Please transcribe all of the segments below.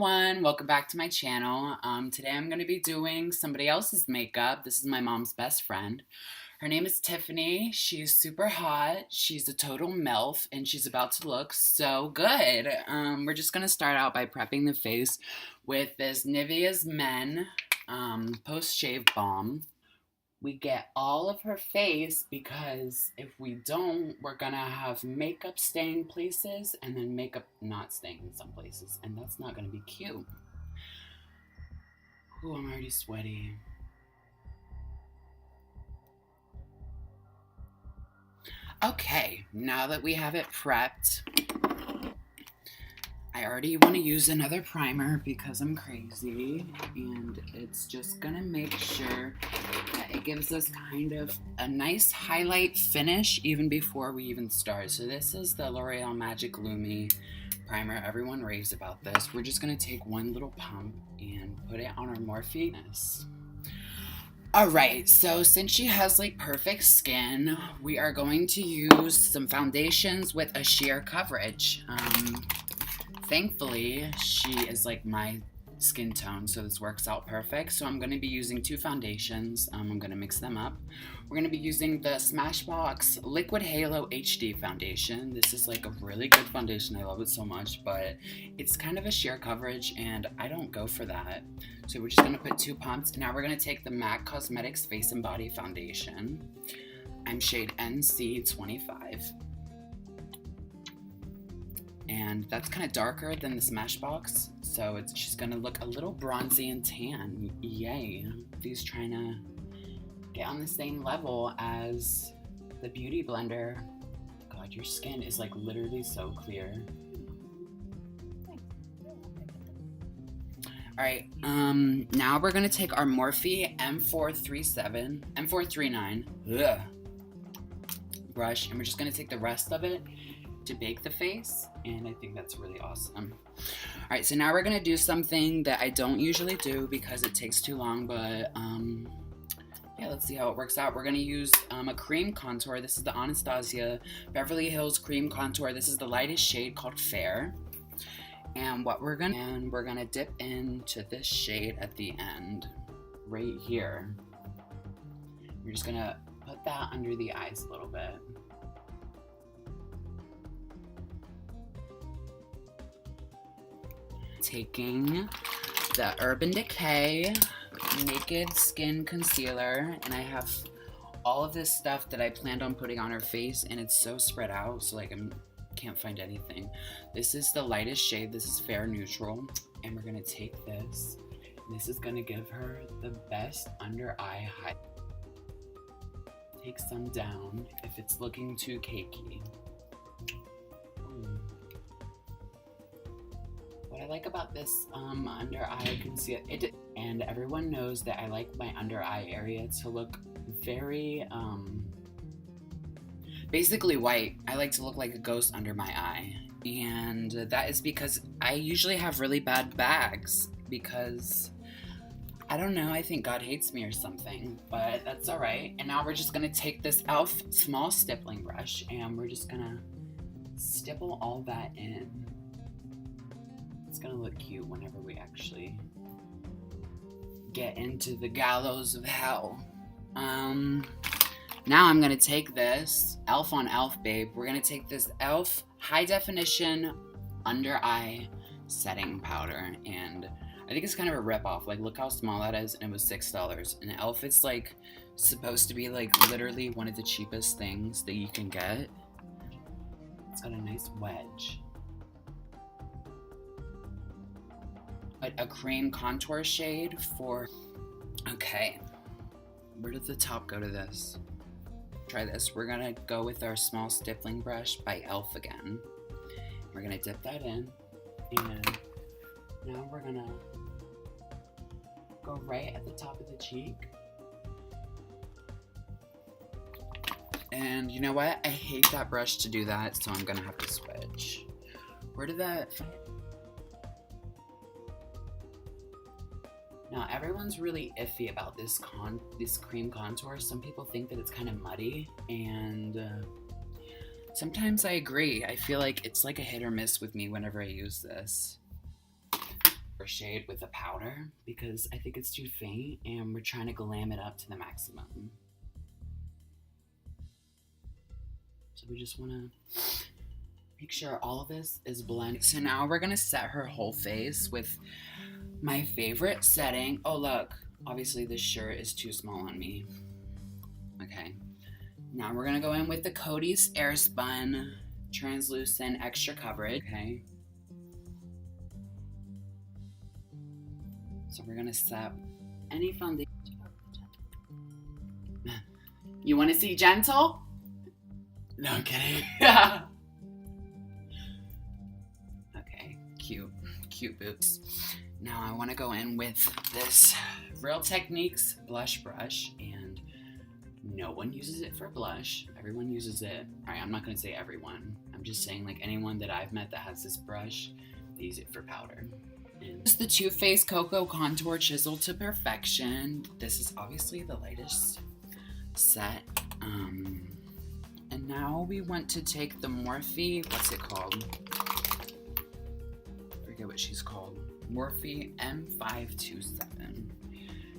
everyone, welcome back to my channel. Today I'm going to be doing somebody else's makeup. This is my mom's best friend. Her name is Tiffany. She's super hot. She's a total MILF and she's about to look so good. We're just going to start out by prepping the face with this Nivea's Men post-shave balm. We get all of her face because if we don't, we're gonna have makeup staying places and then makeup not staying in some places, and that's not gonna be cute. Ooh, I'm already sweaty. Okay, now that we have it prepped, I already want to use another primer because I'm crazy, and it's just gonna make sure that it gives us kind of a nice highlight finish even before we even start. So this is the L'Oreal Magic Lumi primer. Everyone raves about this. We're just gonna take one little pump and put it on our Morphe. Alright, so since she has like perfect skin, we are going to use some foundations with a sheer coverage. Thankfully, she is like my skin tone, so this works out perfect. So I'm going to be using two foundations. I'm going to mix them up. We're going to be using the Smashbox Liquid Halo HD foundation. This is like a really good foundation. I love it so much, but it's kind of a sheer coverage, and I don't go for that. So we're just going to put two pumps. Now we're going to take the MAC Cosmetics Face and Body Foundation. I'm shade NC25. And that's kind of darker than the Smashbox, so she's gonna look a little bronzy and tan. Yay. She's trying to get on the same level as the Beauty Blender. God, your skin is like literally so clear. Alright, now we're gonna take our Morphe M439 brush, and we're just gonna take the rest of it to bake the face, and I think that's really awesome. Alright, so now we're gonna do something that I don't usually do because it takes too long, but yeah, let's see how it works out. We're gonna use a cream contour. This is the Anastasia Beverly Hills cream contour. This is the lightest shade called Fair, and we're gonna dip into this shade at the end right here. We're just gonna put that under the eyes a little bit. Taking the Urban Decay Naked Skin Concealer, and I have all of this stuff that I planned on putting on her face, and it's so spread out, so like I can't find anything. This is the lightest shade. This is Fair Neutral, and we're gonna take this. This is gonna give her the best under eye highlight. Take some down if it's looking too cakey. What I like about this under eye concealer, and everyone knows that I like my under eye area to look very basically white. I like to look like a ghost under my eye, and that is because I usually have really bad bags because I don't know, I think God hates me or something, but that's alright. And now we're just gonna take this e.l.f. small stippling brush, and we're just gonna stipple all that in. It's gonna look cute whenever we actually get into the gallows of hell. Now I'm gonna take this e.l.f. on e.l.f. babe. We're gonna take this e.l.f. high definition under eye setting powder, and I think it's kind of a rip-off. Like, look how small that is, and it was $6. And e.l.f. is like supposed to be like literally one of the cheapest things that you can get. It's got a nice wedge. A cream contour shade for, okay, where did the top go to this? Try this. We're gonna go with our small stippling brush by e.l.f. again. We're gonna dip that in, and now we're gonna go right at the top of the cheek. And you know what? I hate that brush to do that, so I'm gonna have to switch. Where did that... Now, everyone's really iffy about this cream contour. Some people think that it's kind of muddy, and Sometimes I agree. I feel like it's like a hit or miss with me whenever I use this. shade with a powder because I think it's too faint and we're trying to glam it up to the maximum. So we just want to make sure all of this is blended. So now we're going to set her whole face with my favorite setting. Oh, look. Obviously, this shirt is too small on me. Okay. Now we're going to go in with the Coty's Airspun Translucent Extra Coverage. Okay. So we're going to set any foundation. You want to see gentle? No, I'm kidding. Okay, cute boobs. Now I want to go in with this Real Techniques blush brush, and no one uses it for blush. Everyone uses it. All right, I'm not going to say everyone. I'm just saying like anyone that I've met that has this brush, they use it for powder. And this is the Too Faced Cocoa Contour Chisel to Perfection. This is obviously the lightest set. And now we want to take the Morphe, what's it called? I forget what she's called. Morphe M527.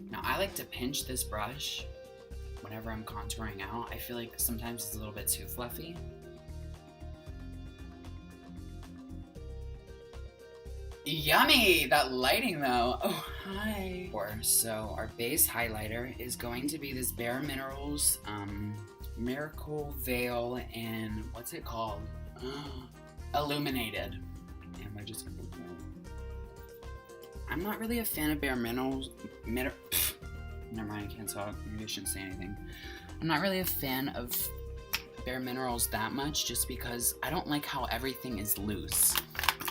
Now I like to pinch this brush whenever I'm contouring out. I feel like sometimes it's a little bit too fluffy. Yummy! That lighting though. Oh, hi. So our base highlighter is going to be this Bare Minerals Miracle Veil and what's it called? Illuminated. And we're just gonna go. I'm not really a fan of Bare Minerals. Never mind, I can't talk. Maybe I shouldn't say anything. I'm not really a fan of Bare Minerals that much just because I don't like how everything is loose.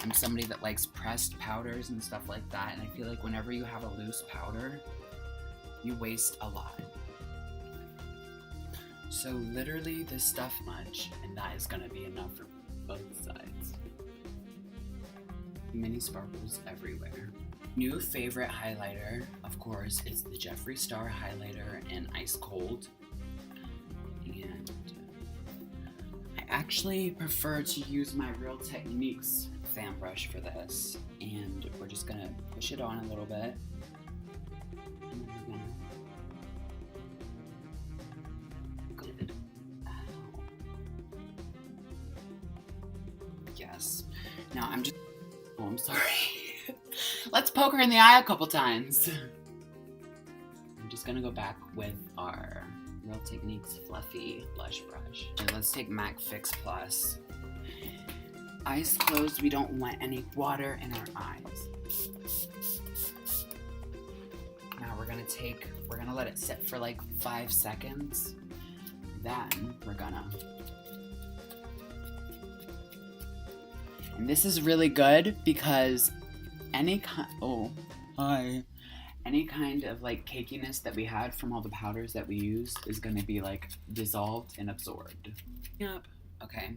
I'm somebody that likes pressed powders and stuff like that, and I feel like whenever you have a loose powder, you waste a lot. So literally this stuff much, and that is gonna be enough for both sides. Mini sparkles everywhere. New favorite highlighter, of course, is the Jeffree Star highlighter in Ice Cold. And I actually prefer to use my Real Techniques fan brush for this. And we're just gonna push it on a little bit. And then we're gonna... Ow. Yes. Now I'm just... Oh, I'm sorry. Let's poke her in the eye a couple times. I'm just gonna go back with our Real Techniques fluffy blush brush. Okay, let's take MAC Fix Plus. Eyes closed, we don't want any water in our eyes. Now we're gonna let it sit for like 5 seconds. Then we're gonna... And this is really good because any kind of like cakiness that we had from all the powders that we used is gonna be like dissolved and absorbed. Yep. Okay.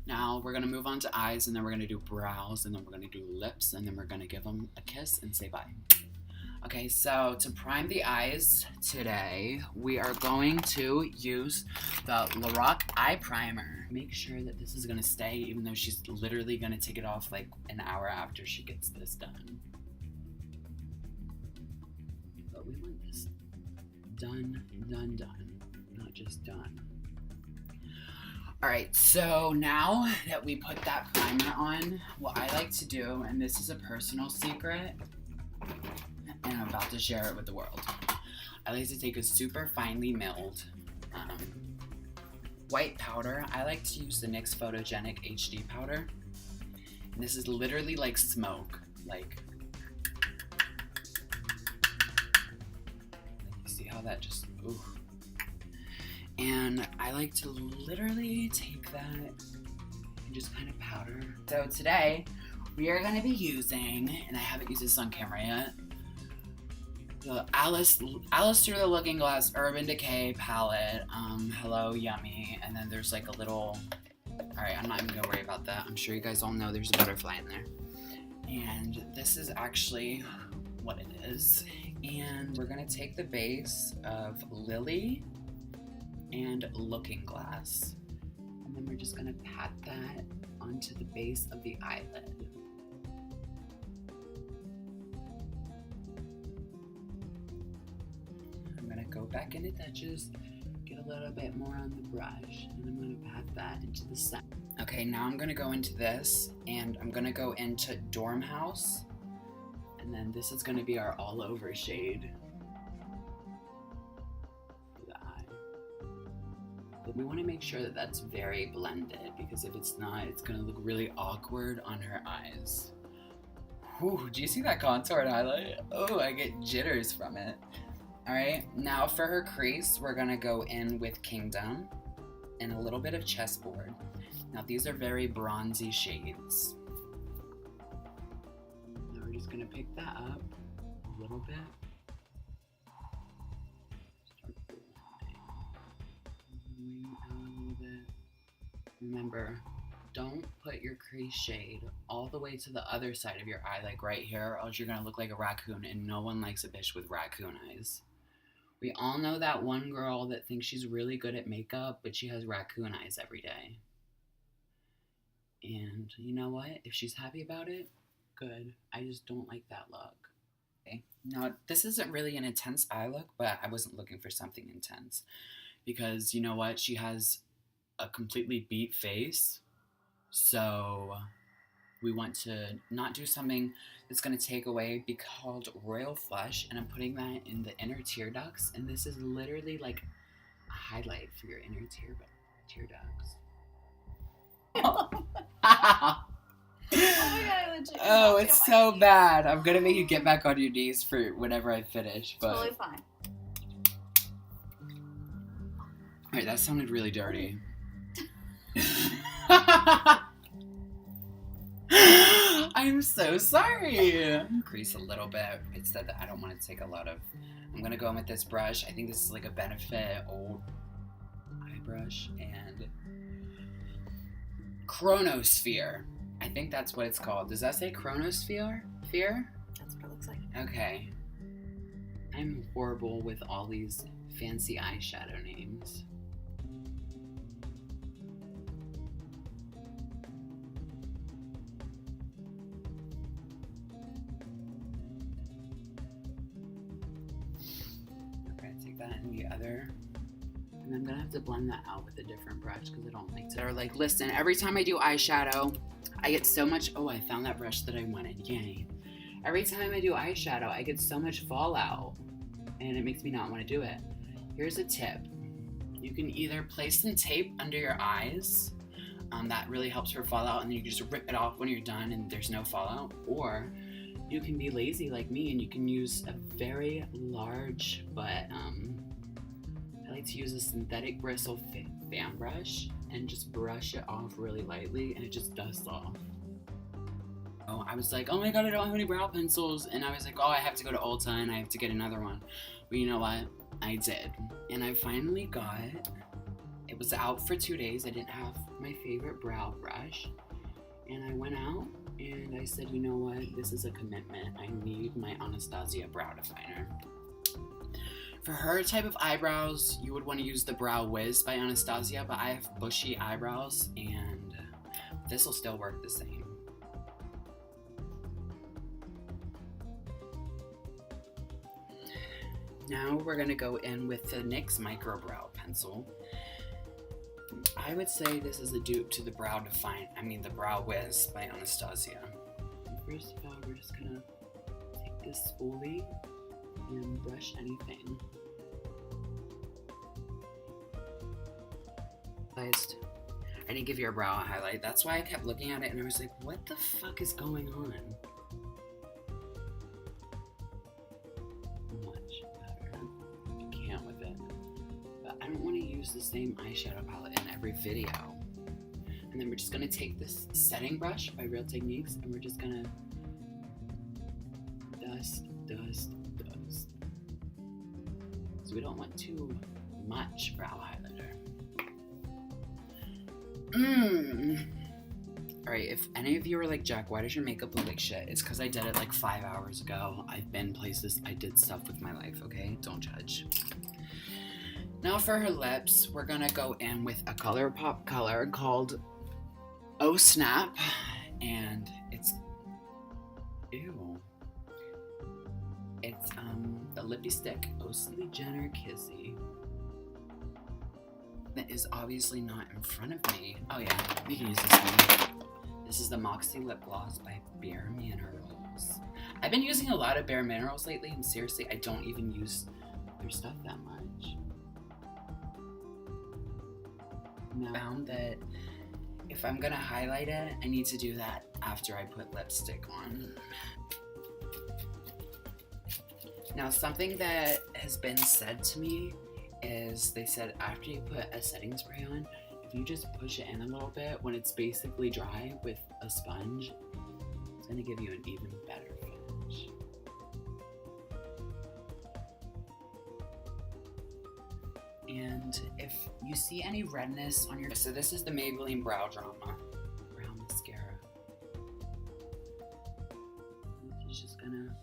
Now we're gonna move on to eyes, and then we're gonna do brows, and then we're gonna do lips, and then we're gonna give them a kiss and say bye. Okay, so to prime the eyes today, we are going to use the Lorac Eye Primer. Make sure that this is gonna stay, even though she's literally gonna take it off like an hour after she gets this done. But we want this done, not just done. All right, so now that we put that primer on, what I like to do, and this is a personal secret, and I'm about to share it with the world. I like to take a super finely milled white powder. I like to use the NYX Photogenic HD powder. And this is literally like smoke. Like, you see how that just, ooh. And I like to literally take that and just kind of powder. So today, we are going to be using, and I haven't used this on camera yet, the Alice Through the Looking Glass Urban Decay palette. Hello, yummy. And then there's like a little... Alright, I'm not even going to worry about that. I'm sure you guys all know there's a butterfly in there. And this is actually what it is. And we're going to take the base of Lily and Looking Glass. And then we're just going to pat that onto the base of the eyelid. back in the touches. Get a little bit more on the brush, and I'm gonna pat that into the center. Okay, now I'm gonna go into this, and I'm gonna go into Dorm House, and then this is gonna be our all over shade for the eye. But we wanna make sure that that's very blended, because if it's not, it's gonna look really awkward on her eyes. Whew, do you see that contour and highlight? Oh, I get jitters from it. All right, now for her crease, we're gonna go in with Kingdom and a little bit of Chessboard. Now these are very bronzy shades. Now we're just gonna pick that up a little bit. Start blending out a little bit. Remember, don't put your crease shade all the way to the other side of your eye, like right here, or else you're gonna look like a raccoon, and no one likes a bitch with raccoon eyes. We all know that one girl that thinks she's really good at makeup, but she has raccoon eyes every day. And you know what? If she's happy about it, good. I just don't like that look. Okay. Now, this isn't really an intense eye look, but I wasn't looking for something intense. Because you know what? She has a completely beat face. So we want to not do something that's going to take away, be called Royal Flush, and I'm putting that in the inner tear ducts, and this is literally like a highlight for your inner tear ducts. Oh my god, I legit Oh, it's so bad. I'm going to make you get back on your knees for whenever I finish. But totally fine. Alright, that sounded really dirty. I'm so sorry. Crease a little bit. It said that I don't want to take a lot of. I'm gonna go in with this brush. I think this is like a Benefit old eye brush, and Chronosphere. I think that's what it's called. Does that say Chronosphere? Fear? That's what it looks like. Okay. I'm horrible with all these fancy eyeshadow names. That and the other, and I'm gonna have to blend that out with a different brush because I don't like to. They're like, listen, every time I do eyeshadow, I get so much. Oh, I found that brush that I wanted. Yay! Every time I do eyeshadow, I get so much fallout, and it makes me not want to do it. Here's a tip: you can either place some tape under your eyes. That really helps for fallout, and then you can just rip it off when you're done, and there's no fallout. Or you can be lazy like me, and you can use a very large, but I like to use a synthetic bristle fan brush and just brush it off really lightly, and it just dusts off. Oh, I was like, oh my god, I don't have any brow pencils, and I was like, oh, I have to go to Ulta and I have to get another one. But you know what? I did, and I finally got. It was out for 2 days. I didn't have my favorite brow brush, and I went out. And I said, you know what, this is a commitment. I need my Anastasia brow definer. For her type of eyebrows, you would want to use the Brow Wiz by Anastasia, but I have bushy eyebrows, and this will still work the same. Now we're going to go in with the NYX Micro Brow Pencil. I would say this is a dupe to the the Brow Wiz by Anastasia. First of all, we're just gonna take this spoolie and brush anything. I didn't give your brow a highlight. That's why I kept looking at it and I was like, what the fuck is going on? Much better. I can't with it. But I don't want to use the same eyeshadow palette in every video. And then we're just going to take this setting brush by Real Techniques and we're just going to dust. So we don't want too much brow highlighter. Alright, if any of you are like, Jack, why does your makeup look like shit? It's because I did it like 5 hours ago. I've been places. I did stuff with my life, okay? Don't judge. Now for her lips, we're gonna go in with a ColourPop color called Oh Snap, and it's the a lippy stick, Osily Jenner Kizzy. That is obviously not in front of me. Oh yeah, we can use this one. This is the Moxie Lip Gloss by Bare Minerals. I've been using a lot of Bare Minerals lately, and seriously, I don't even use their stuff that much. Now, I found that if I'm gonna highlight it, I need to do that after I put lipstick on. Now, something that has been said to me is they said after you put a setting spray on, if you just push it in a little bit when it's basically dry with a sponge, it's gonna give you an even better finish. And if you see any redness on your, so this is the Maybelline Brow Drama Brow Mascara. This is just gonna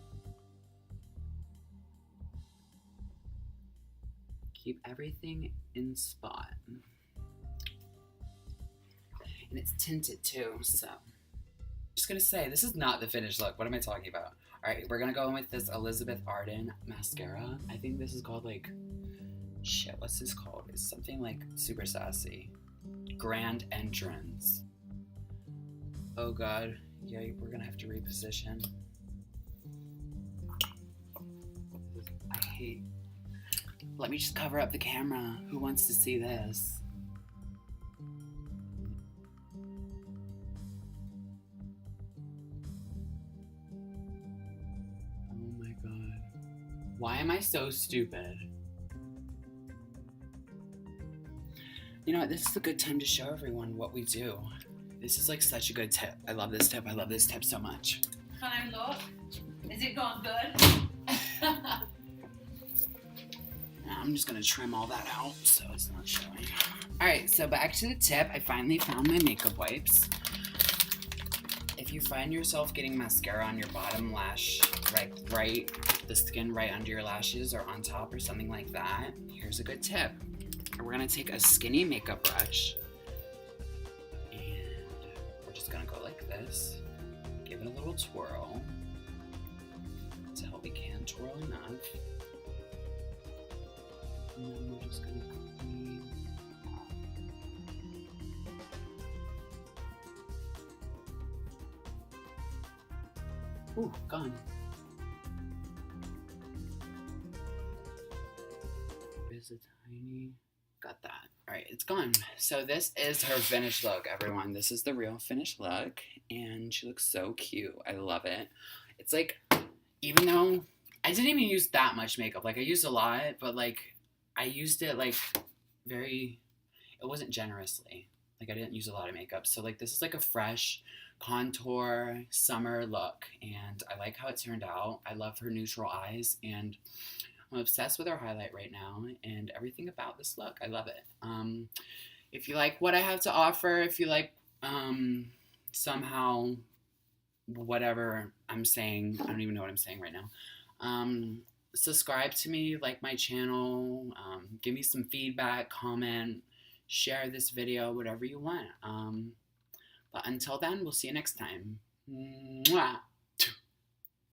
keep everything in spot. And it's tinted too, so. Just gonna say, this is not the finished look. What am I talking about? All right, we're gonna go in with this Elizabeth Arden mascara. I think this is called like, shit, what's this called? It's something like super sassy. Grand Entrance. Oh God, yeah, we're gonna have to reposition. I hate, let me just cover up the camera. Who wants to see this? Why am I so stupid? You know what, this is a good time to show everyone what we do. This is like such a good tip. I love this tip. I love this tip so much. Can I look? Is it going good? I'm just gonna trim all that out so it's not showing. All right, so back to the tip. I finally found my makeup wipes. If you find yourself getting mascara on your bottom lash, like right, the skin right under your lashes or on top or something like that, here's a good tip. We're gonna take a skinny makeup brush and we're just gonna go like this, give it a little twirl. That's how we can twirl enough. And then we're just gonna clean up. Ooh, gone. Is it tiny? Got that. All right, it's gone. So this is her finished look, everyone. This is the real finished look, and she looks so cute. I love it. It's like, even though I didn't even use that much makeup, like I used a lot, but like I used it like it wasn't generously. Like I didn't use a lot of makeup. So like this is like a fresh contour summer look, and I like how it turned out. I love her neutral eyes, and I'm obsessed with her highlight right now and everything about this look. I love it. If you like what I have to offer, if you like somehow whatever I'm saying, I don't even know what I'm saying right now. Subscribe to me, like my channel, give me some feedback, comment, share this video, whatever you want. But until then, we'll see you next time. Mwah!